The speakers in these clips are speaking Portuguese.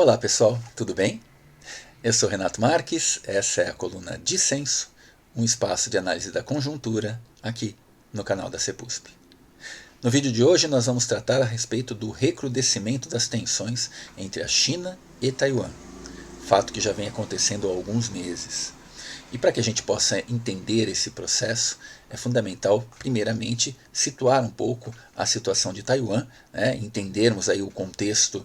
Olá pessoal, tudo bem? Eu sou Renato Marques, essa é a coluna Dissenso, um espaço de análise da conjuntura aqui no canal da CEPUSP. No vídeo de hoje nós vamos tratar a respeito do recrudescimento das tensões entre a China e Taiwan, fato que já vem acontecendo há alguns meses. E para que a gente possa entender esse processo, é fundamental, primeiramente, situar um pouco a situação de Taiwan, entendermos aí o contexto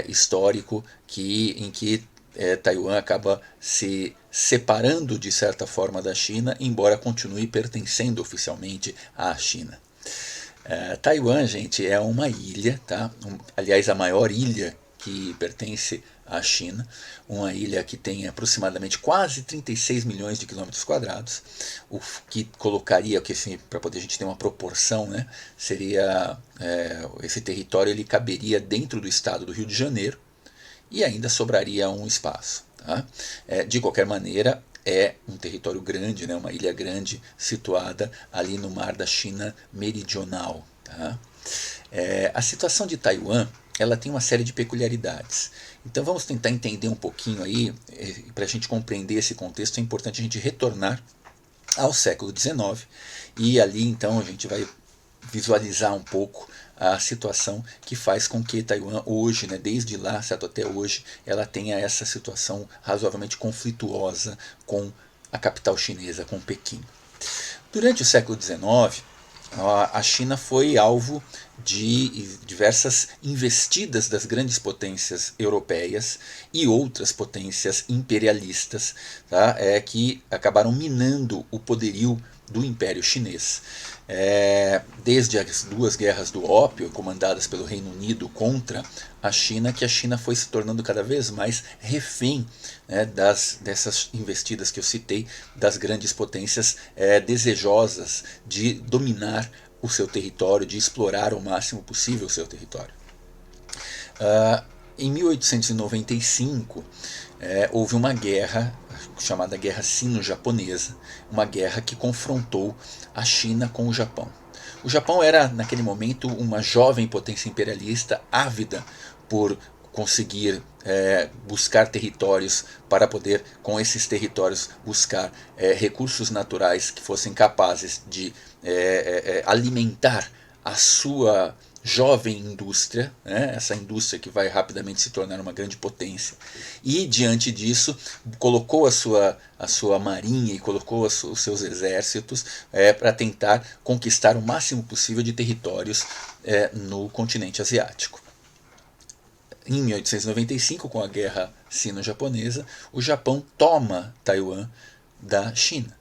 histórico em que Taiwan acaba se separando de certa forma da China, embora continue pertencendo oficialmente à China. Taiwan, gente, é uma ilha, tá? Aliás, a maior ilha que pertence à China, uma ilha que tem aproximadamente quase 36 milhões de quilômetros quadrados, o que colocaria, para poder a gente ter uma proporção, né, seria esse território ele caberia dentro do estado do Rio de Janeiro e ainda sobraria um espaço. Tá? De qualquer maneira, é um território grande, né, uma ilha grande situada ali no mar da China Meridional. Tá? A situação de Taiwan ela tem uma série de peculiaridades. Então vamos tentar entender um pouquinho aí, para a gente compreender esse contexto, é importante a gente retornar ao século XIX e ali então a gente vai visualizar um pouco a situação que faz com que Taiwan hoje, né, desde lá certo, até hoje, ela tenha essa situação razoavelmente conflituosa com a capital chinesa, com Pequim. Durante o século XIX, a China foi alvo de diversas investidas das grandes potências europeias e outras potências imperialistas, tá, que acabaram minando o poderio do Império Chinês. Desde as duas guerras do ópio, comandadas pelo Reino Unido contra a China, que a China foi se tornando cada vez mais refém, né, dessas investidas que eu citei, das grandes potências desejosas de dominar o seu território, de explorar o máximo possível o seu território. Em 1895, houve uma guerra chamada Guerra Sino-Japonesa, uma guerra que confrontou a China com o Japão. O Japão era, naquele momento, uma jovem potência imperialista ávida por conseguir buscar territórios para poder, com esses territórios, buscar recursos naturais que fossem capazes de alimentar a sua jovem indústria, né, essa indústria que vai rapidamente se tornar uma grande potência, e diante disso colocou a sua marinha e colocou os seus exércitos para tentar conquistar o máximo possível de territórios no continente asiático. Em 1895, com a Guerra Sino-Japonesa, o Japão toma Taiwan da China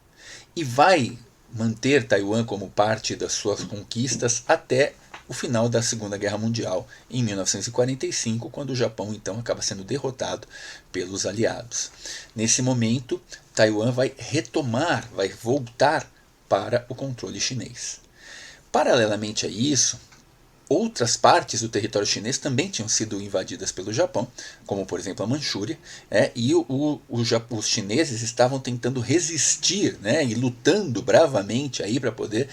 e vai manter Taiwan como parte das suas conquistas até o final da Segunda Guerra Mundial, em 1945, quando o Japão então acaba sendo derrotado pelos aliados. Nesse momento, Taiwan vai retomar, vai voltar para o controle chinês. Paralelamente a isso, outras partes do território chinês também tinham sido invadidas pelo Japão, como por exemplo a Manchúria, e os chineses estavam tentando resistir, e lutando bravamente para poder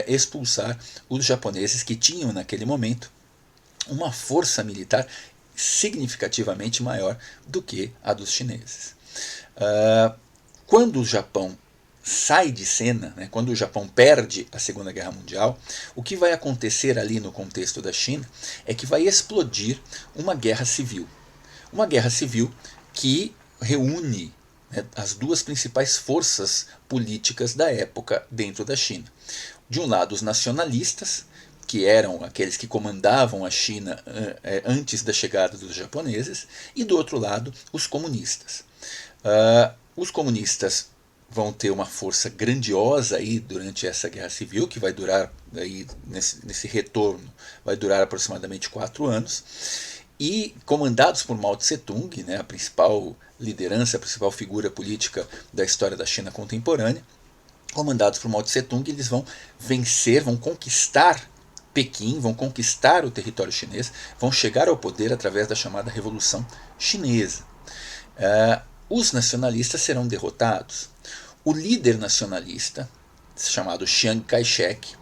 expulsar os japoneses que tinham naquele momento uma força militar significativamente maior do que a dos chineses. Quando o Japão sai de cena, quando o Japão perde a Segunda Guerra Mundial, o que vai acontecer ali no contexto da China é que vai explodir uma guerra civil. Uma guerra civil que reúne as duas principais forças políticas da época dentro da China. De um lado, os nacionalistas, que eram aqueles que comandavam a China antes da chegada dos japoneses, e do outro lado, os comunistas. Os comunistas vão ter uma força grandiosa aí durante essa guerra civil, que vai durar, aí, nesse retorno, vai durar aproximadamente 4 anos, e comandados por Mao Tse-tung, a principal liderança, a principal figura política da história da China contemporânea, comandados por Mao Tse-tung, eles vão vencer, vão conquistar Pequim, vão conquistar o território chinês, vão chegar ao poder através da chamada Revolução Chinesa. Os nacionalistas serão derrotados. O líder nacionalista, chamado Chiang Kai-shek,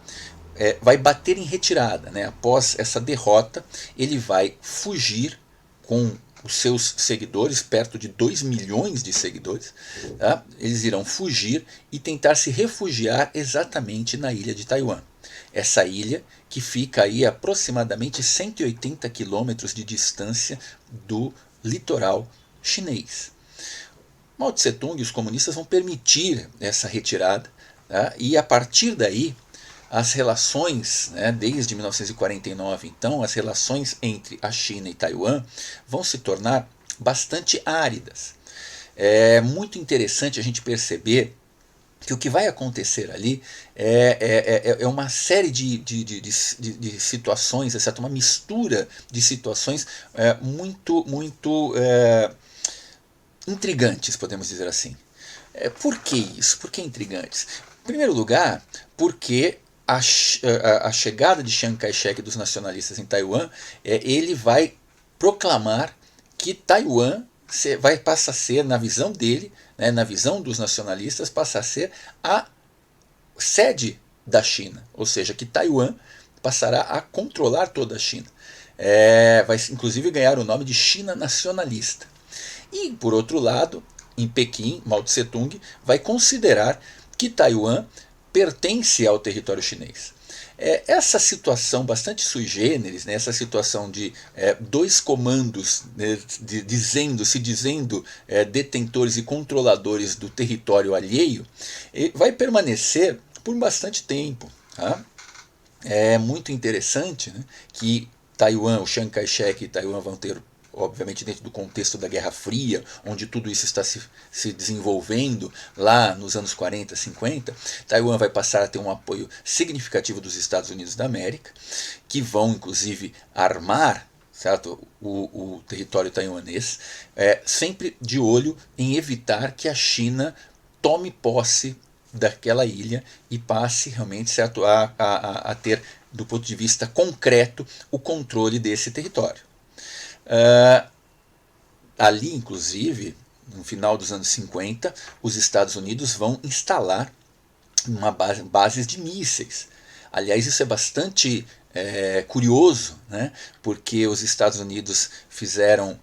vai bater em retirada. Após essa derrota, ele vai fugir com os seus seguidores, perto de 2 milhões de seguidores, tá? Eles irão fugir e tentar se refugiar exatamente na ilha de Taiwan. Essa ilha que fica aí a aproximadamente 180 quilômetros de distância do litoral chinês. Mao Tse-tung e os comunistas vão permitir essa retirada, tá? E a partir daí as relações, né, desde 1949, então, as relações entre a China e Taiwan vão se tornar bastante áridas. É muito interessante a gente perceber que o que vai acontecer ali é uma série de situações, exceto uma mistura de situações muito intrigantes, podemos dizer assim. Por que isso? Por que intrigantes? Em primeiro lugar, porque a chegada de Chiang Kai-shek e dos nacionalistas em Taiwan, ele vai proclamar que Taiwan passa a ser, na visão dele, né, na visão dos nacionalistas, passa a ser a sede da China, ou seja, que Taiwan passará a controlar toda a China. Vai inclusive ganhar o nome de China nacionalista. E, por outro lado, em Pequim, Mao Tse-tung vai considerar que Taiwan pertence ao território chinês. Essa situação bastante sui generis, né, essa situação de dois comandos, né, se dizendo detentores e controladores do território alheio, vai permanecer por bastante tempo. Tá? É muito interessante, né, que Taiwan, o Chiang Kai-shek e Taiwan vão ter, obviamente dentro do contexto da Guerra Fria, onde tudo isso está se desenvolvendo lá nos anos 40, 50, Taiwan vai passar a ter um apoio significativo dos Estados Unidos da América, que vão inclusive armar, certo, o território taiwanês, sempre de olho em evitar que a China tome posse daquela ilha e passe realmente, certo, a ter, do ponto de vista concreto, o controle desse território. Ali, inclusive, no final dos anos 50, os Estados Unidos vão instalar bases de mísseis. Aliás, isso é bastante curioso, né? Porque os Estados Unidos fizeram,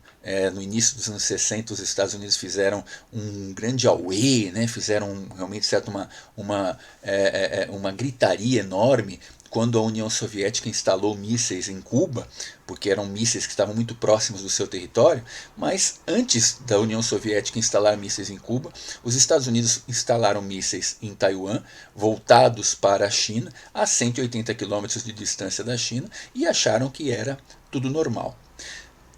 no início dos anos 60, os Estados Unidos fizeram um grande auê, né? Fizeram realmente certo, uma gritaria enorme quando a União Soviética instalou mísseis em Cuba, porque eram mísseis que estavam muito próximos do seu território, mas antes da União Soviética instalar mísseis em Cuba, os Estados Unidos instalaram mísseis em Taiwan, voltados para a China, a 180 quilômetros de distância da China, e acharam que era tudo normal.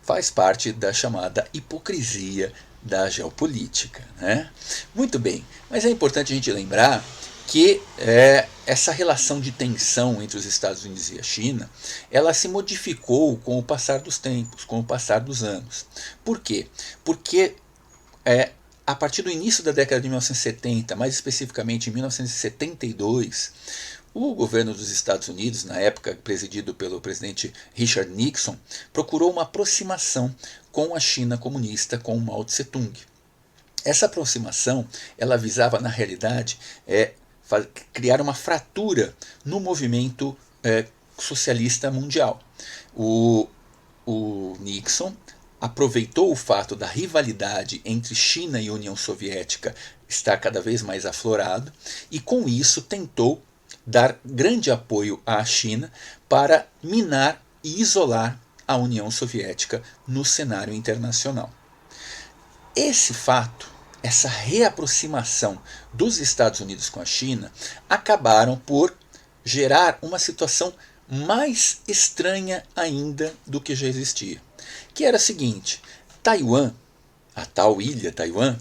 Faz parte da chamada hipocrisia da geopolítica, né? Muito bem, mas é importante a gente lembrar que essa relação de tensão entre os Estados Unidos e a China, ela se modificou com o passar dos tempos, com o passar dos anos. Por quê? Porque a partir do início da década de 1970, mais especificamente em 1972, o governo dos Estados Unidos, na época presidido pelo presidente Richard Nixon, procurou uma aproximação com a China comunista, com Mao Tse-tung. Essa aproximação, ela visava, na realidade, criar uma fratura no movimento socialista mundial. O Nixon aproveitou o fato da rivalidade entre China e União Soviética estar cada vez mais aflorado e, com isso, tentou dar grande apoio à China para minar e isolar a União Soviética no cenário internacional. Esse fato, essa reaproximação dos Estados Unidos com a China, acabaram por gerar uma situação mais estranha ainda do que já existia, que era a seguinte: Taiwan, a tal ilha Taiwan,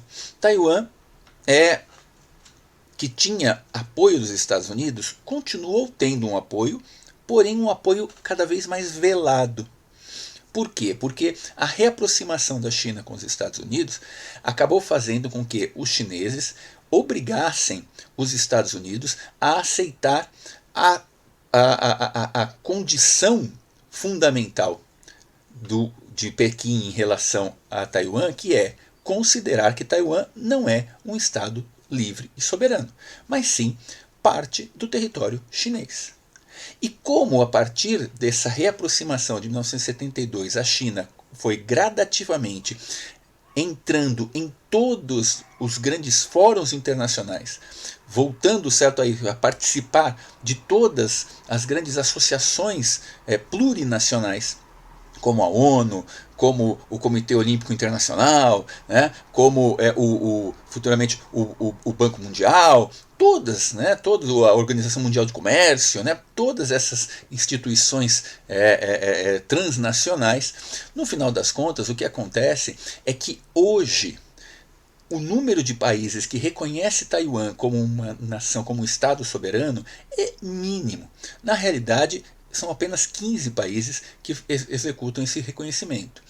que tinha apoio dos Estados Unidos, continuou tendo um apoio, porém um apoio cada vez mais velado. Por quê? Porque a reaproximação da China com os Estados Unidos acabou fazendo com que os chineses obrigassem os Estados Unidos a aceitar a condição fundamental de Pequim em relação a Taiwan, que é considerar que Taiwan não é um Estado livre e soberano, mas sim parte do território chinês. E como, a partir dessa reaproximação de 1972, a China foi gradativamente entrando em todos os grandes fóruns internacionais, voltando, certo, a participar de todas as grandes associações plurinacionais, como a ONU, como o Comitê Olímpico Internacional, né, como futuramente o Banco Mundial, todas, né, toda a Organização Mundial de Comércio, né, todas essas instituições transnacionais. No final das contas, o que acontece é que hoje o número de países que reconhece Taiwan como uma nação, como um Estado soberano, é mínimo. Na realidade, são apenas 15 países que executam esse reconhecimento.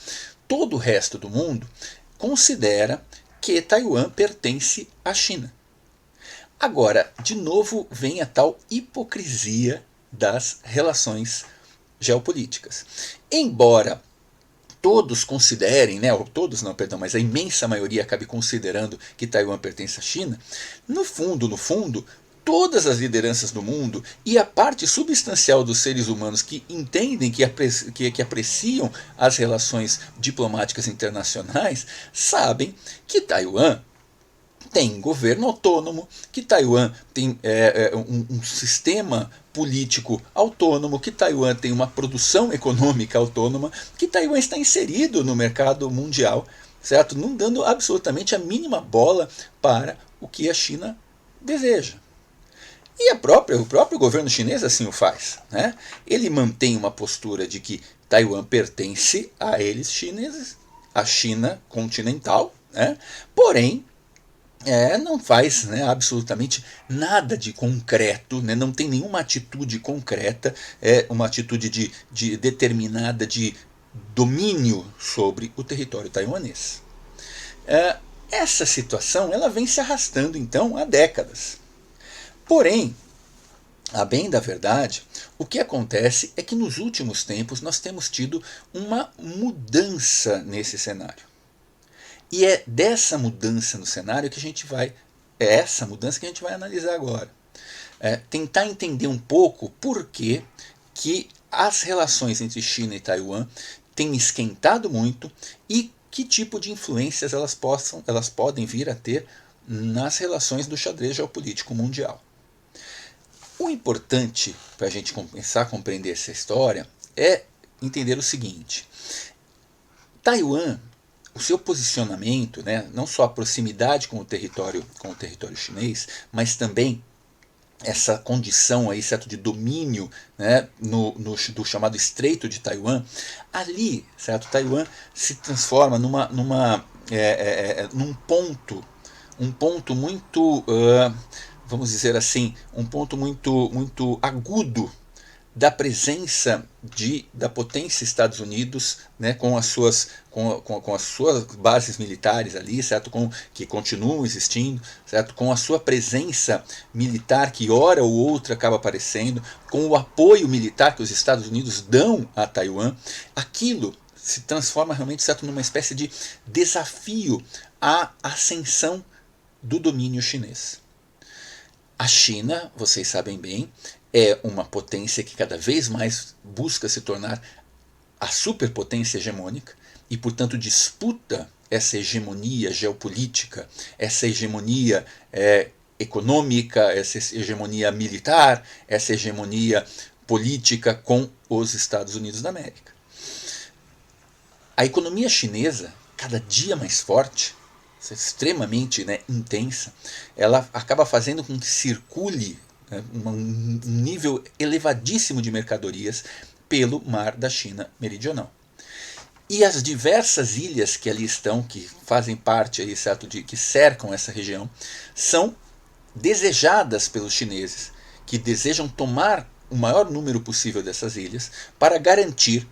Todo o resto do mundo considera que Taiwan pertence à China. Agora, de novo, vem a tal hipocrisia das relações geopolíticas. Embora todos considerem, né, ou todos não, perdão, mas a imensa maioria acabe considerando que Taiwan pertence à China, no fundo, todas as lideranças do mundo e a parte substancial dos seres humanos que entendem, que apreciam as relações diplomáticas internacionais, sabem que Taiwan tem governo autônomo, que Taiwan tem um sistema político autônomo, que Taiwan tem uma produção econômica autônoma, que Taiwan está inserido no mercado mundial, certo? Não dando absolutamente a mínima bola para o que a China deseja. E o próprio governo chinês assim o faz. Né? Ele mantém uma postura de que Taiwan pertence a eles chineses, à China continental, né? Porém, não faz, né, absolutamente nada de concreto, né, não tem nenhuma atitude concreta, uma atitude de determinada de domínio sobre o território taiwanês. Essa situação ela vem se arrastando então há décadas. Porém, a bem da verdade, o que acontece é que nos últimos tempos nós temos tido uma mudança nesse cenário. E é dessa mudança no cenário que a gente vai. É essa mudança que a gente vai analisar agora. Tentar entender um pouco por que as relações entre China e Taiwan têm esquentado muito e que tipo de influências elas podem vir a ter nas relações do xadrez geopolítico mundial. O importante para a gente começar a compreender essa história é entender o seguinte: Taiwan, o seu posicionamento, né, não só a proximidade com o território chinês, mas também essa condição aí, certo, de domínio, né, do chamado Estreito de Taiwan, ali, certo, Taiwan se transforma num ponto muito, vamos dizer assim, um ponto muito agudo da presença da potência Estados Unidos, né, com as suas bases militares ali, certo, que continuam existindo, certo, com a sua presença militar que hora ou outra acaba aparecendo, com o apoio militar que os Estados Unidos dão a Taiwan, aquilo se transforma realmente, certo, numa espécie de desafio à ascensão do domínio chinês. A China, vocês sabem bem, é uma potência que cada vez mais busca se tornar a superpotência hegemônica e, portanto, disputa essa hegemonia geopolítica, essa hegemonia econômica, essa hegemonia militar, essa hegemonia política com os Estados Unidos da América. A economia chinesa, cada dia mais forte, extremamente, né, intensa, ela acaba fazendo com que circule um nível elevadíssimo de mercadorias pelo mar da China meridional. E as diversas ilhas que ali estão, que fazem parte aí, certo, que cercam essa região, são desejadas pelos chineses, que desejam tomar o maior número possível dessas ilhas para garantir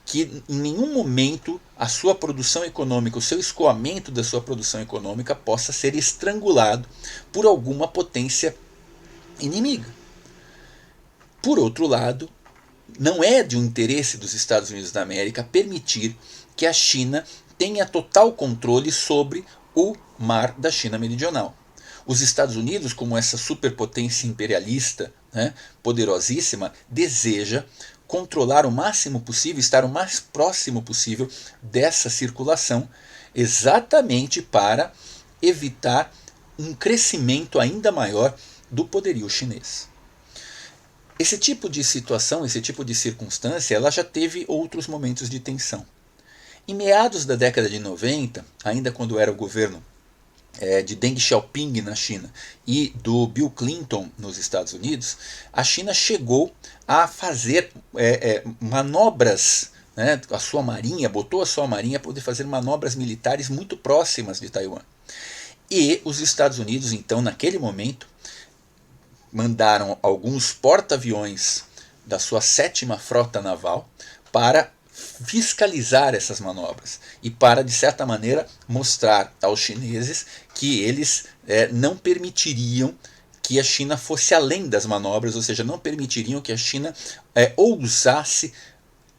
que em nenhum momento a sua produção econômica, o seu escoamento da sua produção econômica possa ser estrangulado por alguma potência inimiga. Por outro lado, não é de um interesse dos Estados Unidos da América permitir que a China tenha total controle sobre o mar da China meridional. Os Estados Unidos, como essa superpotência imperialista, né, poderosíssima, deseja controlar o máximo possível, estar o mais próximo possível dessa circulação, exatamente para evitar um crescimento ainda maior do poderio chinês. Esse tipo de situação, esse tipo de circunstância, ela já teve outros momentos de tensão. Em meados da década de 90, ainda quando era o governo de Deng Xiaoping na China e do Bill Clinton nos Estados Unidos, a China chegou a fazer manobras, né, a sua marinha, botou a sua marinha para poder fazer manobras militares muito próximas de Taiwan. E os Estados Unidos, então, naquele momento, mandaram alguns porta-aviões da sua 7ª Frota Naval para fiscalizar essas manobras e para, de certa maneira, mostrar aos chineses que eles não permitiriam que a China fosse além das manobras, ou seja, não permitiriam que a China ousasse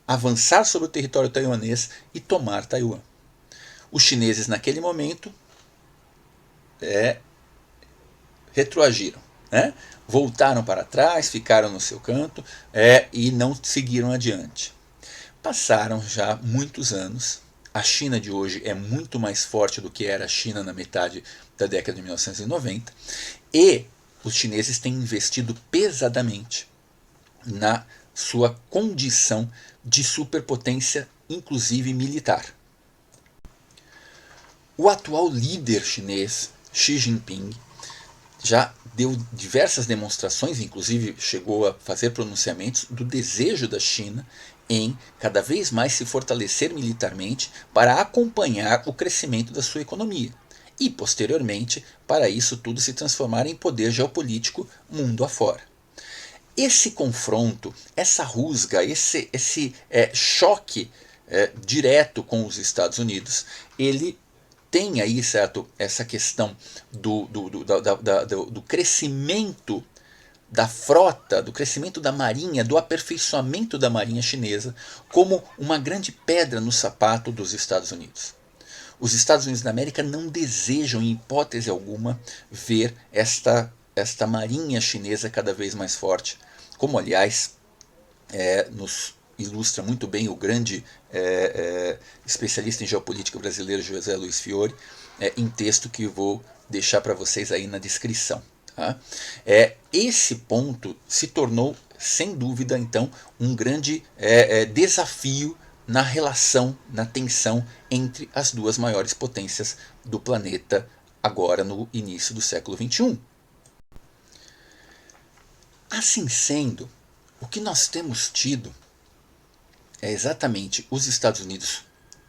avançar sobre o território taiwanês e tomar Taiwan. Os chineses, naquele momento, retroagiram, né? Voltaram para trás, ficaram no seu canto e não seguiram adiante. Passaram já muitos anos, a China de hoje é muito mais forte do que era a China na metade da década de 1990, e os chineses têm investido pesadamente na sua condição de superpotência, inclusive militar. O atual líder chinês, Xi Jinping, já deu diversas demonstrações, inclusive chegou a fazer pronunciamentos do desejo da China em cada vez mais se fortalecer militarmente para acompanhar o crescimento da sua economia e, posteriormente, para isso tudo se transformar em poder geopolítico mundo afora. Esse confronto, essa rusga, esse choque direto com os Estados Unidos, ele tem aí, certo, essa questão do crescimento da frota, do crescimento da marinha, do aperfeiçoamento da marinha chinesa como uma grande pedra no sapato dos Estados Unidos. Os Estados Unidos da América não desejam, em hipótese alguma, ver esta marinha chinesa cada vez mais forte, como, aliás, nos ilustra muito bem o grande especialista em geopolítica brasileiro José Luiz Fiore, em texto que vou deixar para vocês aí na descrição. Tá? Esse ponto se tornou, sem dúvida, então, um grande desafio na relação, na tensão entre as duas maiores potências do planeta, agora no início do século XXI. Assim sendo, o que nós temos tido é exatamente os Estados Unidos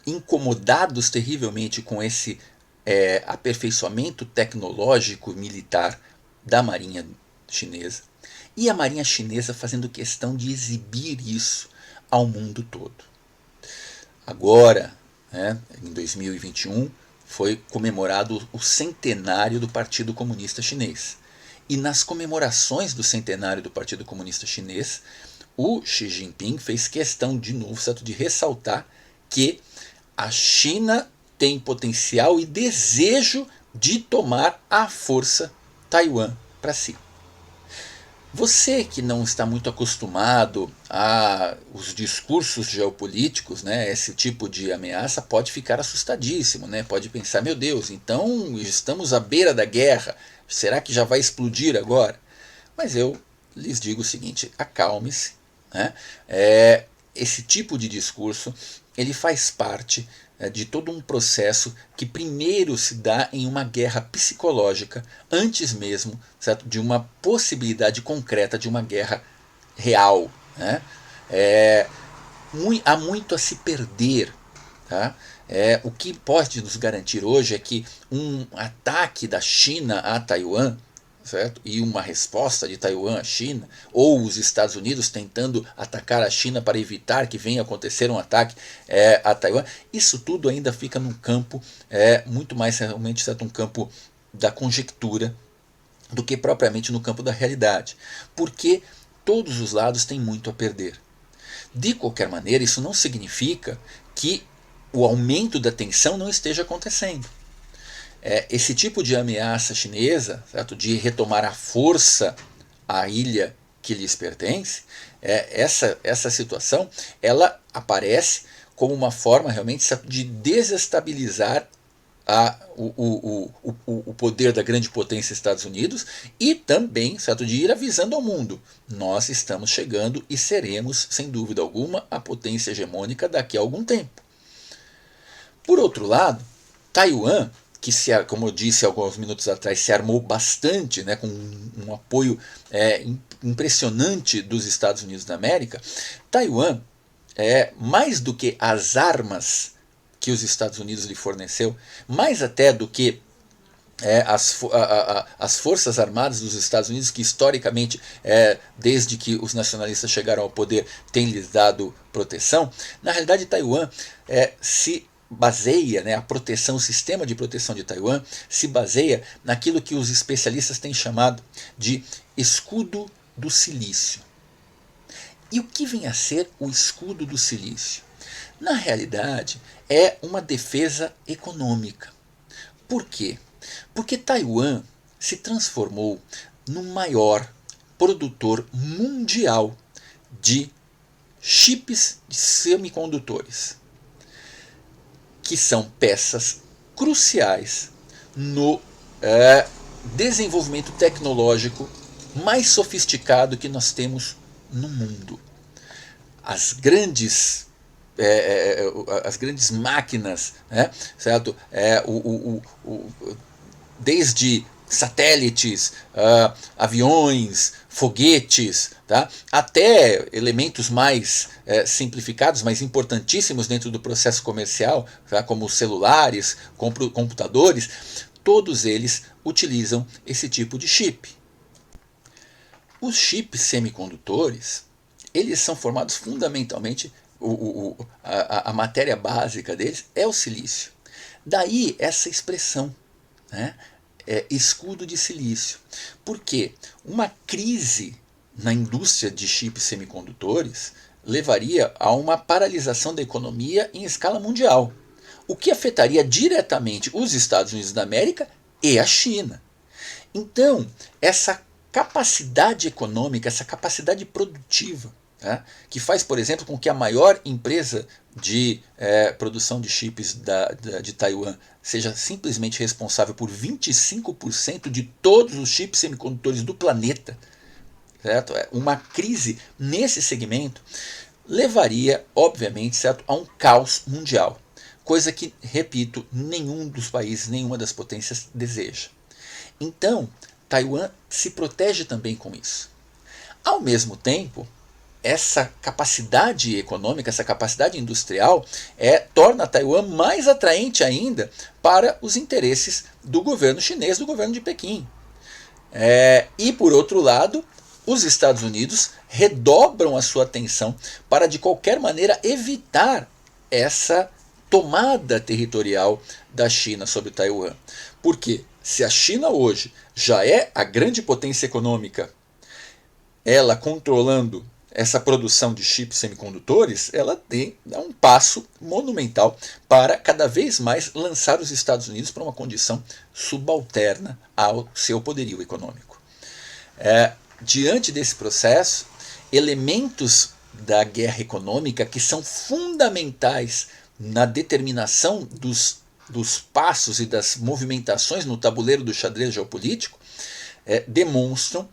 incomodados terrivelmente com esse aperfeiçoamento tecnológico militar da marinha chinesa, e a marinha chinesa fazendo questão de exibir isso ao mundo todo. Agora, em 2021, foi comemorado o centenário do Partido Comunista Chinês. E nas comemorações do centenário do Partido Comunista Chinês, o Xi Jinping fez questão, de novo, certo, de ressaltar que a China tem potencial e desejo de tomar à força Taiwan para si. Você que não está muito acostumado aos discursos geopolíticos, esse tipo de ameaça pode ficar assustadíssimo, pode pensar, meu Deus, então estamos à beira da guerra, será que já vai explodir agora? Mas eu lhes digo o seguinte, acalme-se. Esse tipo de discurso ele faz parte de todo um processo que primeiro se dá em uma guerra psicológica, antes mesmo, certo, de uma possibilidade concreta de uma guerra real. Há muito a se perder. Tá? O que pode nos garantir hoje é que um ataque da China a Taiwan, certo? E uma resposta de Taiwan à China, ou os Estados Unidos tentando atacar a China para evitar que venha acontecer um ataque a Taiwan, isso tudo ainda fica num campo muito mais realmente, certo, um campo da conjectura do que propriamente no campo da realidade, porque todos os lados têm muito a perder. De qualquer maneira, isso não significa que o aumento da tensão não esteja acontecendo. Esse tipo de ameaça chinesa, certo, de retomar à força a ilha que lhes pertence, essa situação ela aparece como uma forma realmente de desestabilizar o poder da grande potência Estados Unidos e também, certo, de ir avisando ao mundo: nós estamos chegando e seremos, sem dúvida alguma, a potência hegemônica daqui a algum tempo. Por outro lado, Taiwan, que, como eu disse alguns minutos atrás, se armou bastante, né, com um apoio impressionante dos Estados Unidos da América, Taiwan, mais do que as armas que os Estados Unidos lhe forneceu, mais até do que as forças armadas dos Estados Unidos, que historicamente, desde que os nacionalistas chegaram ao poder, têm lhes dado proteção, na realidade Taiwan se baseia, né, a proteção, o sistema de proteção de Taiwan se baseia naquilo que os especialistas têm chamado de escudo do silício. E o que vem a ser o escudo do silício? Na realidade, é uma defesa econômica. Por quê? Porque Taiwan se transformou no maior produtor mundial de chips de semicondutores, que são peças cruciais no desenvolvimento tecnológico mais sofisticado que nós temos no mundo. As grandes máquinas, né, certo? Desde satélites, aviões, foguetes, tá? Até elementos mais simplificados, mas importantíssimos dentro do processo comercial, tá? Como celulares, computadores, todos eles utilizam esse tipo de chip. Os chips semicondutores, eles são formados fundamentalmente, a matéria básica deles é o silício. Daí essa expressão, né? Escudo de silício. Porque uma crise na indústria de chips semicondutores levaria a uma paralisação da economia em escala mundial, o que afetaria diretamente os Estados Unidos da América e a China. Então, essa capacidade econômica, essa capacidade produtiva, né, que faz, por exemplo, com que a maior empresa de produção de chips de Taiwan seja simplesmente responsável por 25% de todos os chips semicondutores do planeta, certo? Uma crise nesse segmento levaria, obviamente, certo, a um caos mundial, coisa que, repito, nenhum dos países, nenhuma das potências deseja. Então, Taiwan se protege também com isso. Ao mesmo tempo, essa capacidade econômica, essa capacidade industrial torna Taiwan mais atraente ainda para os interesses do governo chinês, do governo de Pequim. E, por outro lado, os Estados Unidos redobram a sua atenção para, de qualquer maneira, evitar essa tomada territorial da China sobre Taiwan. Porque se a China hoje já é a grande potência econômica, ela controlando essa produção de chips semicondutores, ela dá um passo monumental para cada vez mais lançar os Estados Unidos para uma condição subalterna ao seu poderio econômico. Diante desse processo, elementos da guerra econômica que são fundamentais na determinação dos passos e das movimentações no tabuleiro do xadrez geopolítico demonstram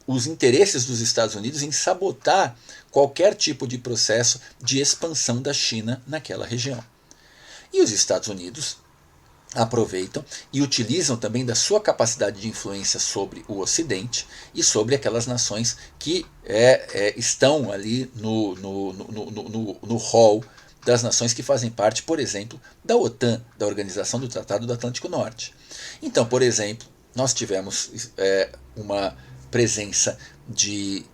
os interesses dos Estados Unidos em sabotar qualquer tipo de processo de expansão da China naquela região. E os Estados Unidos aproveitam e utilizam também da sua capacidade de influência sobre o Ocidente e sobre aquelas nações que estão ali no hall das nações que fazem parte, por exemplo, da OTAN, da Organização do Tratado do Atlântico Norte. Então, por exemplo, nós tivemos uma presença de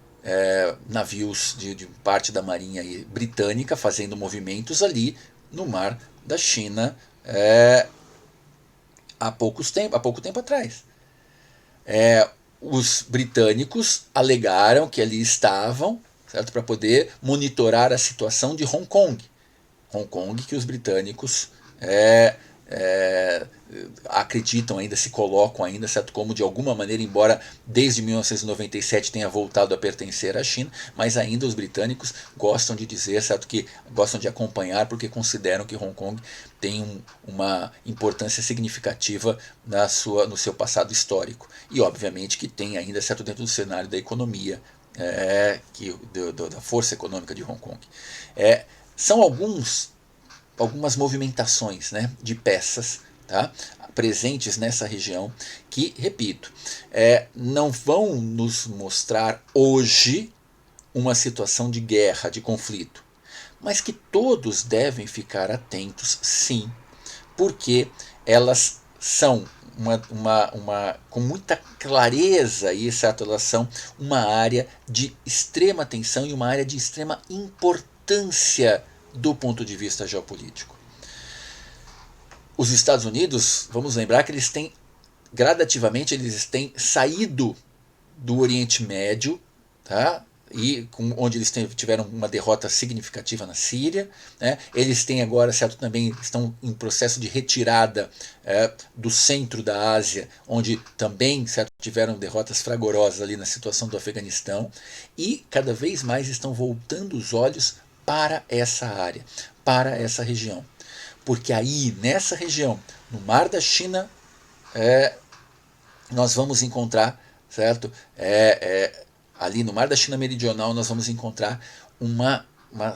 navios de parte da marinha britânica fazendo movimentos ali no mar da China há pouco tempo atrás. Os britânicos alegaram que ali estavam, certo, para poder monitorar a situação de Hong Kong. Hong Kong que os britânicos acreditam ainda, se colocam ainda, certo, como de alguma maneira, embora desde 1997 tenha voltado a pertencer à China, mas ainda os britânicos gostam de dizer, certo, que gostam de acompanhar porque consideram que Hong Kong tem uma importância significativa no seu passado histórico. E obviamente que tem ainda, certo, dentro do cenário da economia, da força econômica de Hong Kong. São algumas movimentações, né, de peças, tá, presentes nessa região que, repito, não vão nos mostrar hoje uma situação de guerra, de conflito, mas que todos devem ficar atentos, sim, porque elas são com muita clareza, e certo, elas são uma área de extrema tensão e uma área de extrema importância do ponto de vista geopolítico. Os Estados Unidos, vamos lembrar que eles têm, gradativamente, eles têm saído do Oriente Médio, tá? Onde eles tiveram uma derrota significativa na Síria, né? Eles têm agora, certo, também estão em processo de retirada do centro da Ásia, onde também, certo, tiveram derrotas fragorosas ali na situação do Afeganistão, e cada vez mais estão voltando os olhos para essa área, para essa região. Porque aí, nessa região, no Mar da China, nós vamos encontrar, certo? Ali no Mar da China Meridional nós vamos encontrar uma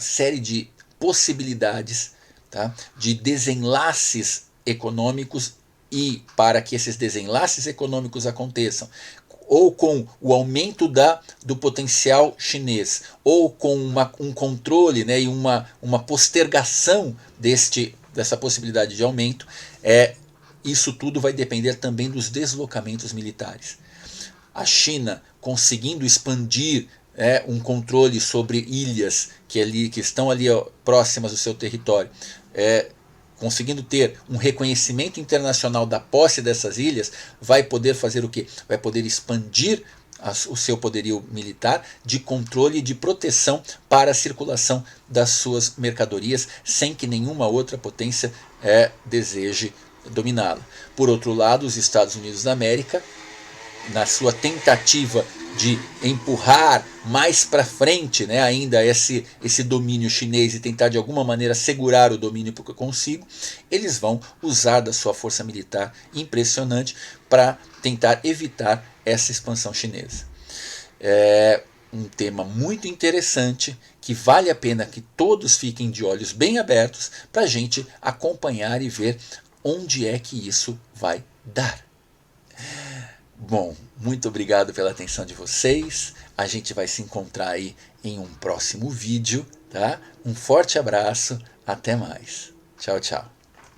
série de possibilidades, tá, de desenlaces econômicos, e para que esses desenlaces econômicos aconteçam, ou com o aumento do potencial chinês, ou com um controle, né, e uma postergação dessa possibilidade de aumento, isso tudo vai depender também dos deslocamentos militares. A China conseguindo expandir um controle sobre ilhas que estão ali próximas do seu território, conseguindo ter um reconhecimento internacional da posse dessas ilhas, vai poder fazer o quê? Vai poder expandir o seu poderio militar de controle e de proteção para a circulação das suas mercadorias, sem que nenhuma outra potência deseje dominá-la. Por outro lado, os Estados Unidos da América, na sua tentativa de empurrar mais para frente, né, ainda esse domínio chinês, e tentar de alguma maneira segurar o domínio por consigo, eles vão usar da sua força militar impressionante para tentar evitar essa expansão chinesa. É um tema muito interessante, que vale a pena que todos fiquem de olhos bem abertos para a gente acompanhar e ver onde é que isso vai dar. Bom, muito obrigado pela atenção de vocês. A gente vai se encontrar aí em um próximo vídeo, tá? Um forte abraço, até mais. Tchau, tchau.